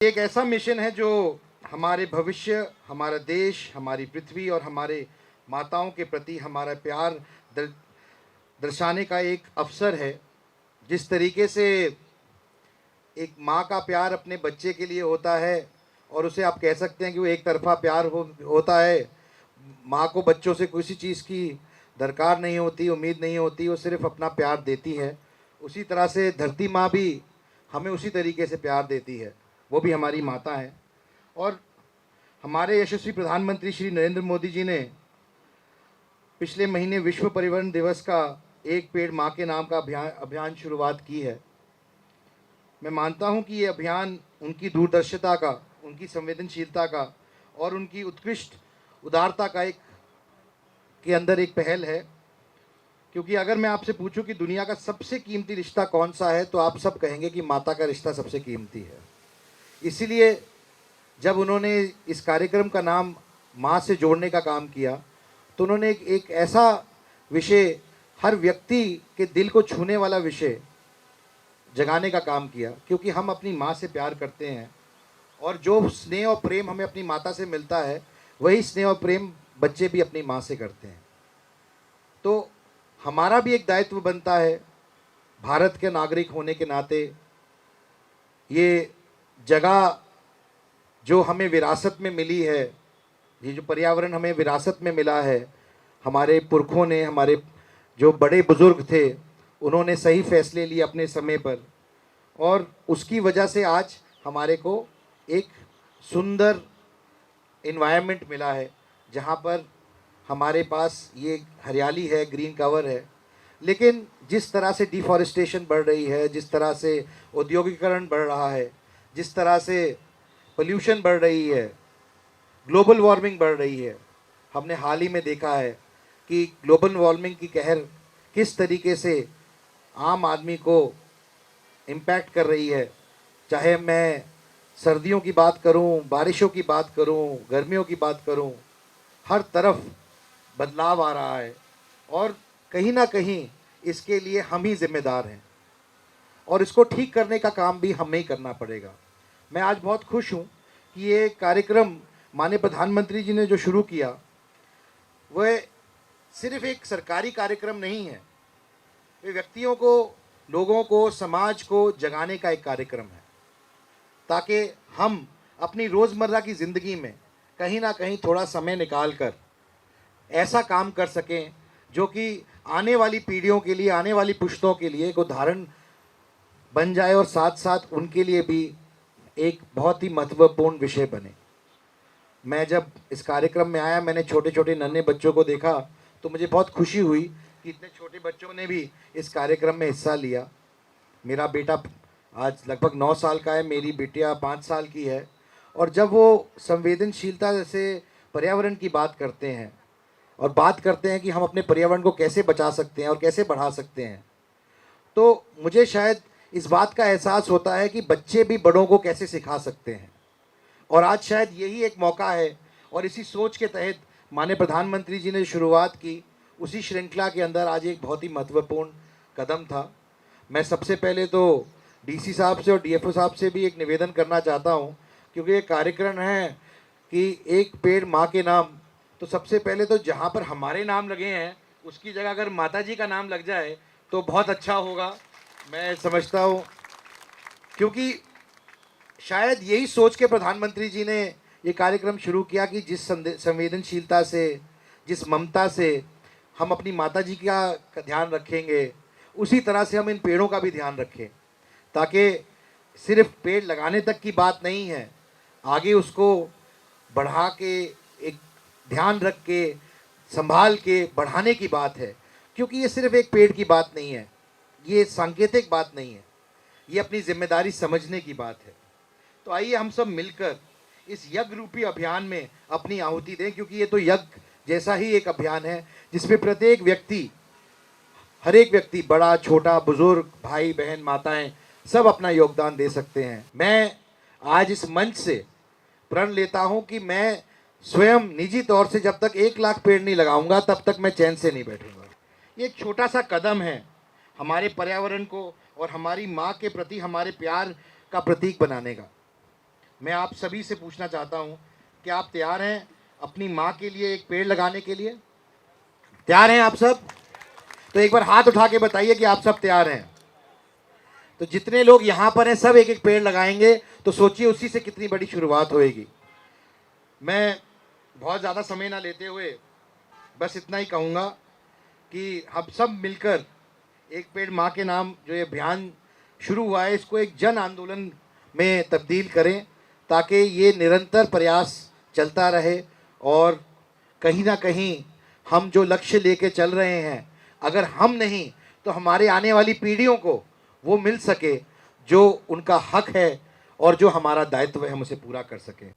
एक ऐसा मिशन है जो हमारे भविष्य, हमारा देश, हमारी पृथ्वी और हमारे माताओं के प्रति हमारा प्यार दर्शाने का एक अवसर है। जिस तरीके से एक माँ का प्यार अपने बच्चे के लिए होता है और उसे आप कह सकते हैं कि वो एक तरफा प्यार होता है। माँ को बच्चों से किसी चीज़ की दरकार नहीं होती, उम्मीद नहीं होती, वो सिर्फ अपना प्यार देती है। उसी तरह से धरती माँ भी हमें उसी तरीके से प्यार देती है, वो भी हमारी माता है। और हमारे यशस्वी प्रधानमंत्री श्री नरेंद्र मोदी जी ने पिछले महीने विश्व पर्यावरण दिवस का एक पेड़ माँ के नाम का अभियान शुरुआत की है। मैं मानता हूँ कि ये अभियान उनकी दूरदर्शिता का, उनकी संवेदनशीलता का और उनकी उत्कृष्ट उदारता का के अंदर एक पहल है। क्योंकि अगर मैं आपसे पूछूं कि दुनिया का सबसे कीमती रिश्ता कौन सा है, तो आप सब कहेंगे कि माता का रिश्ता सबसे कीमती है। इसीलिए जब उन्होंने इस कार्यक्रम का नाम माँ से जोड़ने का काम किया, तो उन्होंने एक ऐसा विषय, हर व्यक्ति के दिल को छूने वाला विषय जगाने का काम किया। क्योंकि हम अपनी माँ से प्यार करते हैं और जो स्नेह और प्रेम हमें अपनी माता से मिलता है, वही स्नेह और प्रेम बच्चे भी अपनी माँ से करते हैं। तो हमारा भी एक दायित्व बनता है, भारत के नागरिक होने के नाते, ये जगह जो हमें विरासत में मिली है, ये जो पर्यावरण हमें विरासत में मिला है, हमारे पुरखों ने, हमारे जो बड़े बुज़ुर्ग थे, उन्होंने सही फैसले लिए अपने समय पर, और उसकी वजह से आज हमारे को एक सुंदर इन्वायरमेंट मिला है, जहाँ पर हमारे पास ये हरियाली है, ग्रीन कवर है। लेकिन जिस तरह से डिफॉरेस्टेशन बढ़ रही है, जिस तरह से औद्योगिकरण बढ़ रहा है, जिस तरह से पोल्यूशन बढ़ रही है, ग्लोबल वार्मिंग बढ़ रही है, हमने हाल ही में देखा है कि ग्लोबल वार्मिंग की कहर किस तरीके से आम आदमी को इम्पैक्ट कर रही है। चाहे मैं सर्दियों की बात करूं, बारिशों की बात करूं, गर्मियों की बात करूं, हर तरफ बदलाव आ रहा है और कहीं ना कहीं इसके लिए हम ही जिम्मेदार हैं और इसको ठीक करने का काम भी हमें ही करना पड़ेगा। मैं आज बहुत खुश हूँ कि ये कार्यक्रम माननीय प्रधानमंत्री जी ने जो शुरू किया, वह सिर्फ एक सरकारी कार्यक्रम नहीं है, ये व्यक्तियों को, लोगों को, समाज को जगाने का एक कार्यक्रम है, ताकि हम अपनी रोज़मर्रा की ज़िंदगी में कहीं ना कहीं थोड़ा समय निकाल कर ऐसा काम कर सकें जो कि आने वाली पीढ़ियों के लिए, आने वाली पुश्तों के लिए एक उदाहरण बन जाए और साथ साथ उनके लिए भी एक बहुत ही महत्वपूर्ण विषय बने। मैं जब इस कार्यक्रम में आया, मैंने छोटे छोटे नन्हे बच्चों को देखा तो मुझे बहुत खुशी हुई कि इतने छोटे बच्चों ने भी इस कार्यक्रम में हिस्सा लिया। मेरा बेटा आज लगभग 9 साल का है, मेरी बेटियाँ 5 साल की है, और जब वो संवेदनशीलता से पर्यावरण की बात करते हैं और बात करते हैं कि हम अपने पर्यावरण को कैसे बचा सकते हैं और कैसे बढ़ा सकते हैं, तो मुझे शायद इस बात का एहसास होता है कि बच्चे भी बड़ों को कैसे सिखा सकते हैं। और आज शायद यही एक मौका है, और इसी सोच के तहत माननीय प्रधानमंत्री जी ने शुरुआत की, उसी श्रृंखला के अंदर आज एक बहुत ही महत्वपूर्ण कदम था। मैं सबसे पहले तो डीसी साहब से और डीएफओ साहब से भी एक निवेदन करना चाहता हूँ, क्योंकि ये कार्यक्रम है कि एक पेड़ माँ के नाम, तो सबसे पहले तो जहाँ पर हमारे नाम लगे हैं उसकी जगह अगर माता जी का नाम लग जाए तो बहुत अच्छा होगा, मैं समझता हूँ। क्योंकि शायद यही सोच के प्रधानमंत्री जी ने ये कार्यक्रम शुरू किया कि जिस संवेदनशीलता से, जिस ममता से हम अपनी माता जी का ध्यान रखेंगे, उसी तरह से हम इन पेड़ों का भी ध्यान रखें, ताकि सिर्फ पेड़ लगाने तक की बात नहीं है, आगे उसको बढ़ा के, एक ध्यान रख के, संभाल के बढ़ाने की बात है। क्योंकि ये सिर्फ एक पेड़ की बात नहीं है, ये सांकेतिक बात नहीं है, ये अपनी जिम्मेदारी समझने की बात है। तो आइए हम सब मिलकर इस यज्ञ रूपी अभियान में अपनी आहुति दें, क्योंकि ये तो यज्ञ जैसा ही एक अभियान है जिसमें प्रत्येक व्यक्ति, हर एक व्यक्ति, बड़ा छोटा, बुजुर्ग, भाई बहन, माताएं, सब अपना योगदान दे सकते हैं। मैं आज इस मंच से प्रण लेता हूं कि मैं स्वयं निजी तौर से जब तक 1 लाख पेड़ नहीं लगाऊंगा तब तक मैं चैन से नहीं बैठूंगा। ये एक छोटा सा कदम है हमारे पर्यावरण को और हमारी माँ के प्रति हमारे प्यार का प्रतीक बनाने का। मैं आप सभी से पूछना चाहता हूँ कि आप तैयार हैं अपनी माँ के लिए एक पेड़ लगाने के लिए? तैयार हैं आप सब? तो एक बार हाथ उठा के बताइए कि आप सब तैयार हैं। तो जितने लोग यहाँ पर हैं सब एक एक पेड़ लगाएंगे, तो सोचिए उसी से कितनी बड़ी शुरुआत होएगी। मैं बहुत ज़्यादा समय ना लेते हुए बस इतना ही कहूँगा कि हम सब मिलकर एक पेड़ माँ के नाम जो ये अभियान शुरू हुआ है, इसको एक जन आंदोलन में तब्दील करें, ताकि ये निरंतर प्रयास चलता रहे और कहीं ना कहीं हम जो लक्ष्य लेके चल रहे हैं, अगर हम नहीं तो हमारे आने वाली पीढ़ियों को वो मिल सके जो उनका हक है और जो हमारा दायित्व है हम उसे पूरा कर सकें।